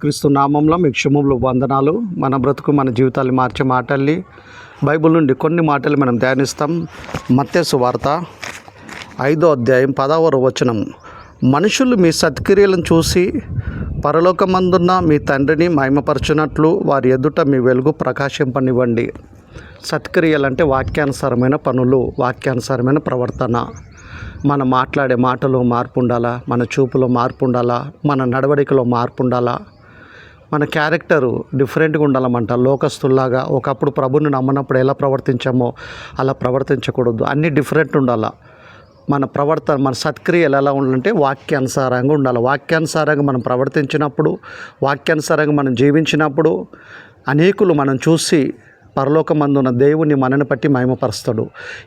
క్రీస్తు నామంలో మీకు శుభములు వందనాలు. మన బ్రతుకు మన జీవితాన్ని మార్చే మాటల్ని బైబిల్ నుండి కొన్ని మాటలు మనం ధ్యానిస్తాం. మత్తయి సువార్త 5వ అధ్యాయం 10వ వచనం. మనుషులు మీ సత్క్రియలను చూసి పరలోకమందున్న మీ తండ్రిని మహిమపరచునట్లు వారి ఎదుట మీ వెలుగు ప్రకాశింపనివ్వండి. సత్క్రియలంటే వాక్యానుసారమైన పనులు, వాక్యానుసారమైన ప్రవర్తన. మనం మాట్లాడే మాటలో మార్పు ఉండాలా, మన చూపులో మార్పు ఉండాలా, మన నడవడికలో మార్పు ఉండాలా, మన క్యారెక్టరు డిఫరెంట్గా ఉండాలన్నమాట. లోకస్తుల్లాగా ఒకప్పుడు ప్రభుని నమ్మనప్పుడు ఎలా ప్రవర్తించామో అలా ప్రవర్తించకూడదు. అన్నీ డిఫరెంట్ ఉండాలా. మన ప్రవర్తన, మన సత్క్రియలు ఎలా ఉండాలంటే వాక్యానుసారంగా ఉండాలి. వాక్యానుసారంగా మనం ప్రవర్తించినప్పుడు, వాక్యానుసారంగా మనం జీవించినప్పుడు అనేకులు మనం చూసి పరలోకమందున్న దేవుని మనని పట్టి మహిమపరుస్తాడు.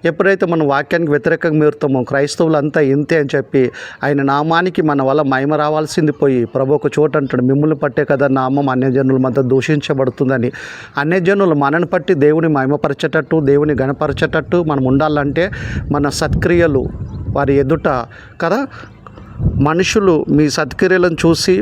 ఎప్పుడైతే మనం వాక్యానికి వ్యతిరేకంగా మీరుతామో క్రైస్తవులు అంతా ఇంతే అని చెప్పి ఆయన నామానికి మన వల్ల మహిమ రావాల్సింది పోయి ప్రభు ఒక చోట అంటాడు, మిమ్మల్ని పట్టే కదా నామం అన్యజనుల మధ్య దూషించబడుతుందని. అన్యజనులు మనని పట్టి దేవుని మహిమపరచేటట్టు, దేవుని గణపరచేటట్టు మనం ఉండాలంటే మన సత్క్రియలు వారి ఎదుట కదా. మనుషులు మీ సత్క్రియలను చూసి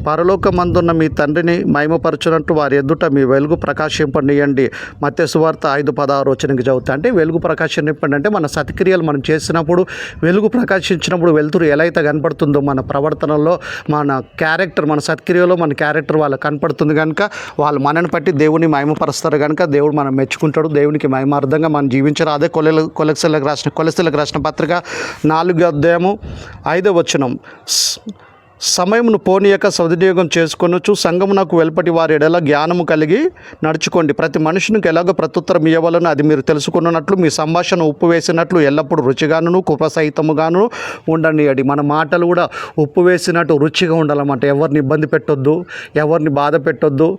పరలోకమందున్న మీ తండ్రిని మహిమపరచునట్టు వారి ఎదుట మీ వెలుగు ప్రకాశింపనియండి. మత్తయి సువార్త 5:16 వచనంకి చదువుతా. అంటే వెలుగు ప్రకాశింపండి అంటే మన సత్క్రియలు మనం చేసినప్పుడు, వెలుగు ప్రకాశించినప్పుడు వెలుతురు ఎలా అయితే కనపడుతుందో మన ప్రవర్తనలో, మన క్యారెక్టర్, మన సత్క్రియలో మన క్యారెక్టర్ వాళ్ళకి కనపడుతుంది కనుక వాళ్ళు మనని బట్టి దేవుని మహిమపరుస్తారు కనుక దేవుడు మనం మెచ్చుకుంటాడు. దేవునికి మహిమార్థంగా మనం జీవించారు. అదే కొలెస్సీలకు రాసిన పత్రిక 4వ అధ్యాయము 5వ వచనం. సమయమును పోనీయక సద్వినియోగం చేసుకొనొచ్చు, సంఘమునకు వెలుపటి వారి ఎడల జ్ఞానము కలిగి నడుచుకోండి. ప్రతి మనుషునికి ఎలాగో ప్రత్యుత్తరం ఇవ్వాలని అది మీరు తెలుసుకున్నట్లు మీ సంభాషణ ఉప్పు వేసినట్లు ఎల్లప్పుడూ రుచిగాను కృపసహితముగాను ఉండనియండి. మన మాటలు కూడా ఉప్పు వేసినట్టు రుచిగా ఉండాలన్నమాట. ఎవరిని ఇబ్బంది పెట్టొద్దు, ఎవరిని బాధ పెట్టొద్దు.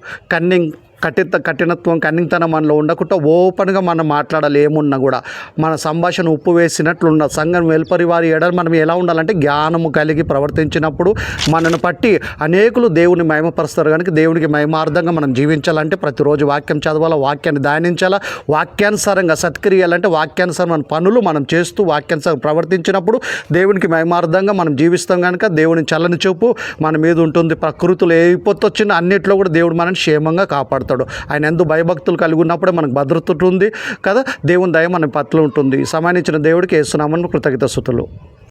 కఠినత్వం, కన్నింగ్తనం మనలో ఉండకుండా ఓపెన్గా మనం మాట్లాడాలి. ఏమున్నా కూడా మన సంభాషణ ఉప్పు వేసినట్లు ఉండాలి. సంఘం వెలుపరి వారి ఎడల మనం ఎలా ఉండాలంటే జ్ఞానము కలిగి ప్రవర్తించినప్పుడు మనను పట్టి అనేకులు దేవుని మహిమపరుస్తారు కనుక దేవునికి మహిమార్థంగా మనం జీవించాలంటే ప్రతిరోజు వాక్యం చదవాలా, వాక్యాన్ని ధ్యానించాలా. వాక్యానుసారంగా సత్క్రియాలంటే వాక్యానుసారమైన పనులు మనం చేస్తూ వాక్యానుసారం ప్రవర్తించినప్పుడు దేవునికి మహిమార్థంగా మనం జీవిస్తాం కనుక దేవుని చల్లని చూపు మన మీద ఉంటుంది. ప్రకృతిలో ఏ విపత్తు వచ్చినా అన్నిట్లో కూడా దేవుడు మనని క్షేమంగా కాపాడుతాడు. ఆయన ఎందు భయభక్తులు కలిగి ఉన్నప్పుడే మనకు భద్రత ఉంటుంది కదా. దేవుని దయ మన పట్ల ఉంటుంది. సమయాన్నిచ్చిన దేవుడికి యేసు నామమున కృతజ్ఞతాస్తుతులు.